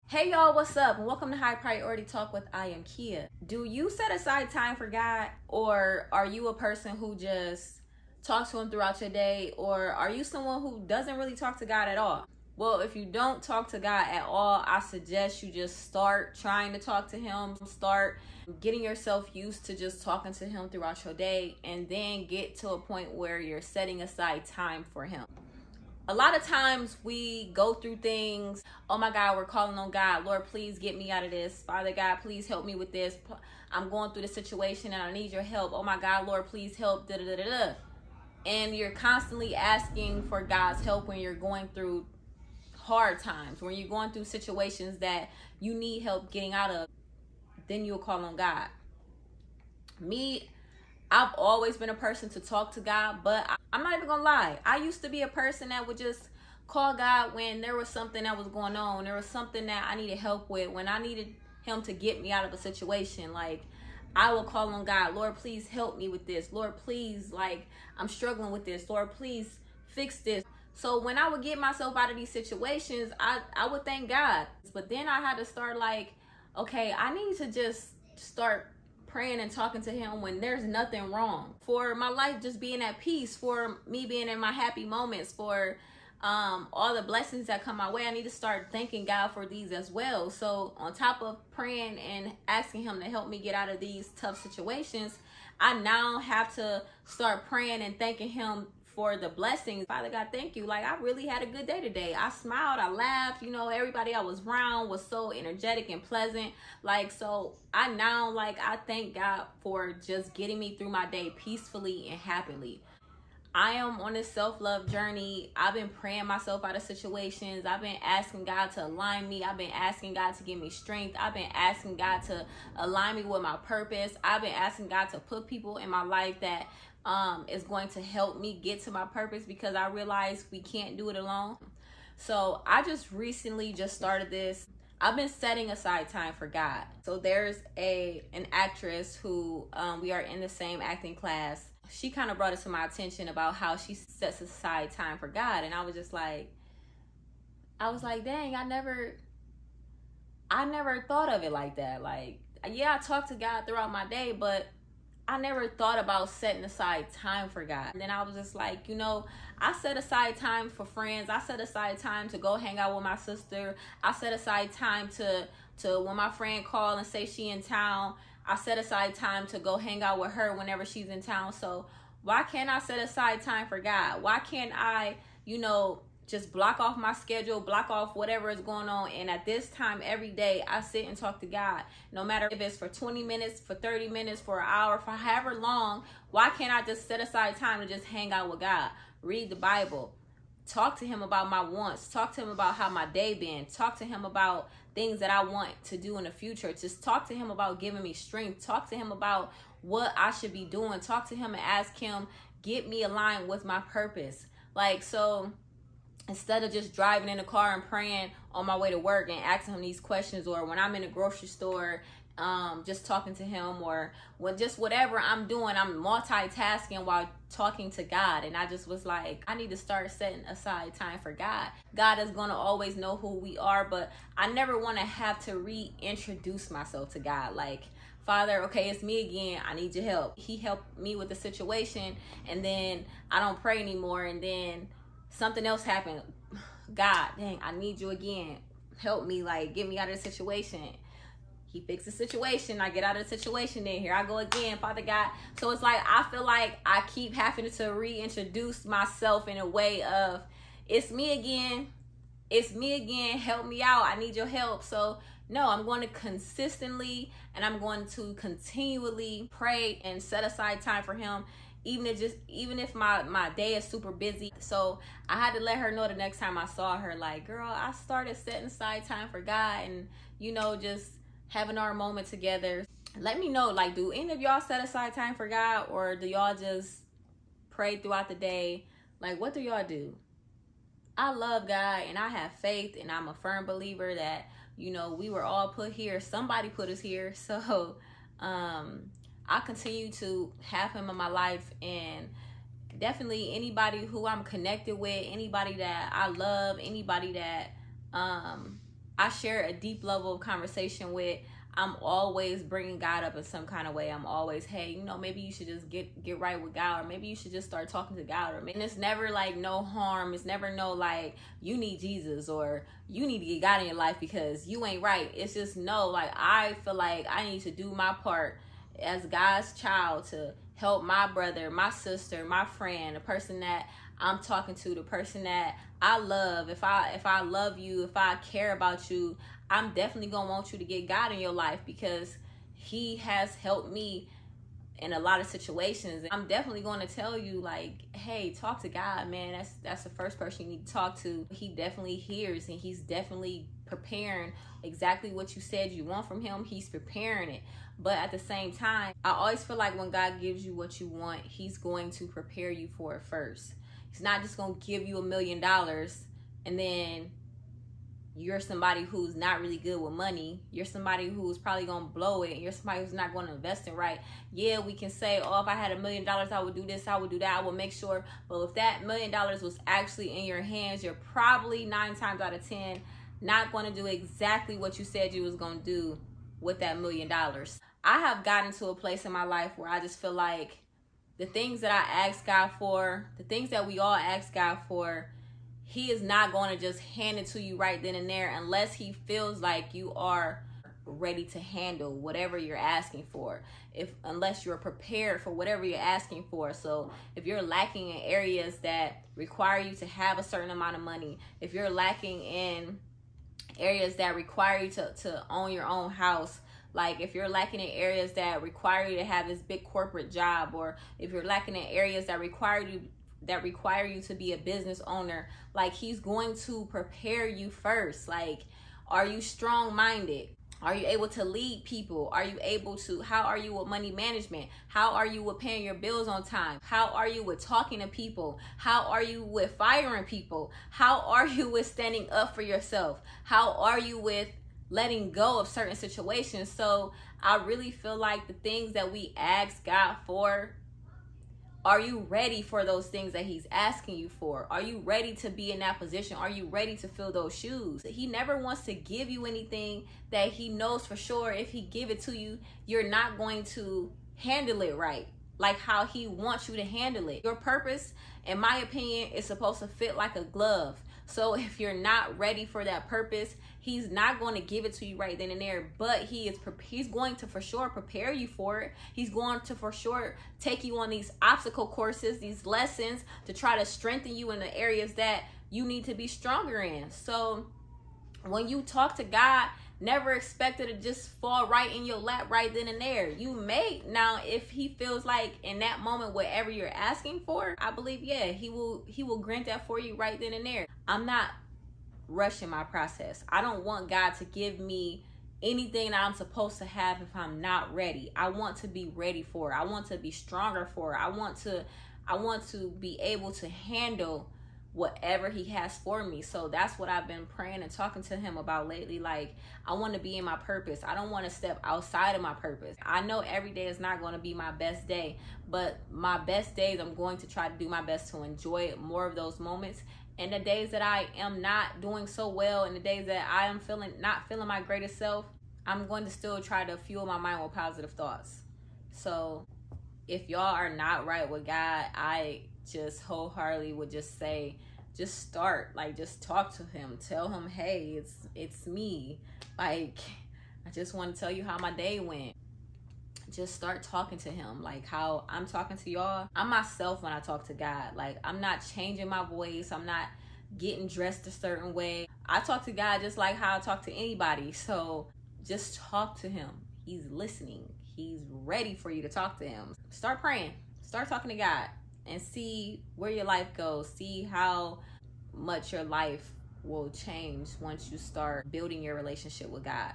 Hey y'all, what's up? And welcome to High Priority Talk with iamkeyia. Do you set aside time for God, or are you a person who just talks to him throughout your day, or are you someone who doesn't really talk to God at all? Well, if you don't talk to God at all, I suggest you just start trying to talk to him. Start getting yourself used to just talking to him throughout your day, and then get to a point where you're setting aside time for him. A lot of times we go through things. Oh my God, we're calling on God. Lord, please get me out of this. Father God, please help me with this. I'm going through the situation and I need your help. Oh my God, Lord, please help. Da, da, da, da, da. And you're constantly asking for God's help when you're going through hard times, when you're going through situations that you need help getting out of. Then you'll call on God. I've always been a person to talk to God, but I'm not even gonna lie. I used to be a person that would just call God when there was something that was going on. There was something that I needed help with, when I needed him to get me out of a situation. Like, I will call on God. Lord, please help me with this. Lord, please, like, I'm struggling with this. Lord, please fix this. So when I would get myself out of these situations, I would thank God. But then I had to start like, okay, I need to just start praying and talking to him when there's nothing wrong, for my life just being at peace, for me being in my happy moments, for all the blessings that come my way. I need to start thanking God for these as well. So on top of praying and asking him to help me get out of these tough situations, I now have to start praying and thanking him for the blessings. Father God, thank you. Like, I really had a good day today. I smiled, I laughed, everybody I was around was so energetic and pleasant. Like, so I now, like, I thank God for just getting me through my day peacefully and happily. I am on this self-love journey. I've been praying myself out of situations. I've been asking God to align me. I've been asking God to give me strength. I've been asking God to align me with my purpose. I've been asking God to put people in my life that is going to help me get to my purpose, because I realize we can't do it alone. So I just recently just started this. I've been setting aside time for God. So there's an actress who we are in the same acting class. She kind of brought it to my attention about how she sets aside time for God. And I was like, dang, I never thought of it like that. Like, yeah, I talk to God throughout my day, but I never thought about setting aside time for God. And then I was just like, I set aside time for friends. I set aside time to go hang out with my sister. I set aside time to when my friend call and say she in town, I set aside time to go hang out with her whenever she's in town. So why can't I set aside time for God? Why can't I, just block off my schedule, block off whatever is going on, and at this time every day I sit and talk to God? No matter if it's for 20 minutes, for 30 minutes, for an hour, for however long, why can't I just set aside time to just hang out with God, read the Bible, talk to him about my wants, talk to him about how my day been, talk to him about things that I want to do in the future, just talk to him about giving me strength, talk to him about what I should be doing, talk to him and ask him, get me aligned with my purpose. Like, so instead of just driving in the car and praying on my way to work and asking him these questions, or when I'm in the grocery store, just talking to him, or when just whatever I'm doing, I'm multitasking while talking to God. And I just was like, I need to start setting aside time for God. God is going to always know who we are, but I never want to have to reintroduce myself to God. Like, Father, okay, it's me again. I need your help. He helped me with the situation, and then I don't pray anymore, and then something else happened. God, dang, I need you again. Help me, like, get me out of the situation. He fixed the situation. I get out of the situation. Then here I go again, Father God. So it's like, I feel like I keep having to reintroduce myself in a way of, it's me again. It's me again. Help me out. I need your help. So no, I'm going to consistently and I'm going to continually pray and set aside time for him, even if my day is super busy. So I had to let her know the next time I saw her, like, girl, I started setting aside time for God, and just having our moment together. Let me know, like, do any of y'all set aside time for God, or do y'all just pray throughout the day? Like, what do y'all do? I love God and I have faith, and I'm a firm believer that we were all put here. Somebody put us here. So I continue to have him in my life, and definitely anybody who I'm connected with, anybody that I love, anybody that I share a deep level of conversation with, I'm always bringing God up in some kind of way. I'm always, hey, you know, maybe you should just get right with God, or maybe you should just start talking to God. And it's never like no harm. It's never no like you need Jesus or you need to get God in your life because you ain't right. It's just no, like I feel like I need to do my part as God's child to help my brother, my sister, my friend, the person that I'm talking to, the person that I love. If I love you, if I care about you, I'm definitely gonna want you to get God in your life because he has helped me in a lot of situations. I'm definitely going to tell you, like, hey, talk to God, man. That's the first person you need to talk to. He definitely hears, and he's definitely preparing exactly what you said you want from him. He's preparing it. But at the same time, I always feel like when God gives you what you want, he's going to prepare you for it first. He's not just going to give you $1 million and then you're somebody who's not really good with money. You're somebody who's probably going to blow it. You're somebody who's not going to invest in right. Yeah, we can say, oh, if I had $1 million, I would do this, I would do that, I would make sure. But if that $1 million was actually in your hands, you're probably 9 times out of 10 not going to do exactly what you said you was going to do with that $1 million. I have gotten to a place in my life where I just feel like the things that I ask God for, the things that we all ask God for, he is not going to just hand it to you right then and there unless he feels like you are ready to handle whatever you're asking for. Unless you're prepared for whatever you're asking for. So if you're lacking in areas that require you to have a certain amount of money, if you're lacking in areas that require you to own your own house, like if you're lacking in areas that require you to have this big corporate job, or if you're lacking in areas that require you to be a business owner, like he's going to prepare you first. Like, are you strong-minded? Are you able to lead people? How are you with money management? How are you with paying your bills on time? How are you with talking to people? How are you with firing people? How are you with standing up for yourself? How are you with letting go of certain situations? So I really feel like the things that we ask God for, are you ready for those things that he's asking you for? Are you ready to be in that position? Are you ready to fill those shoes? He never wants to give you anything that he knows for sure if he give it to you, you're not going to handle it right, like how he wants you to handle it. Your purpose, in my opinion, is supposed to fit like a glove. So if you're not ready for that purpose, he's not going to give it to you right then and there, but he's going to for sure prepare you for it. He's going to for sure take you on these obstacle courses, these lessons to try to strengthen you in the areas that you need to be stronger in. So when you talk to God, never expect it to just fall right in your lap right then and there. You may, now if he feels like in that moment whatever you're asking for, I believe, yeah, he will grant that for you right then and there. I'm not rushing my process. I don't want God to give me anything that I'm supposed to have if I'm not ready. I want to be ready for it. I want to be stronger for it. I want to be able to handle whatever he has for me. So that's what I've been praying and talking to him about lately. Like, I want to be in my purpose. I don't want to step outside of my purpose. I know every day is not going to be my best day, but my best days, I'm going to try to do my best to enjoy more of those moments. And the days that I am not doing so well, and the days that I am not feeling my greatest self, I'm going to still try to fuel my mind with positive thoughts. So if y'all are not right with God, I just wholeheartedly would just say, just start, like, just talk to him. Tell him, hey, it's me. Like, I just want to tell you how my day went. Just start talking to him like how I'm talking to y'all. I'm myself when I talk to God. Like, I'm not changing my voice. I'm not getting dressed a certain way. I talk to God just like how I talk to anybody. So just talk to him. He's listening. He's ready for you to talk to him. Start praying. Start talking to God and see where your life goes. See how much your life will change once you start building your relationship with God.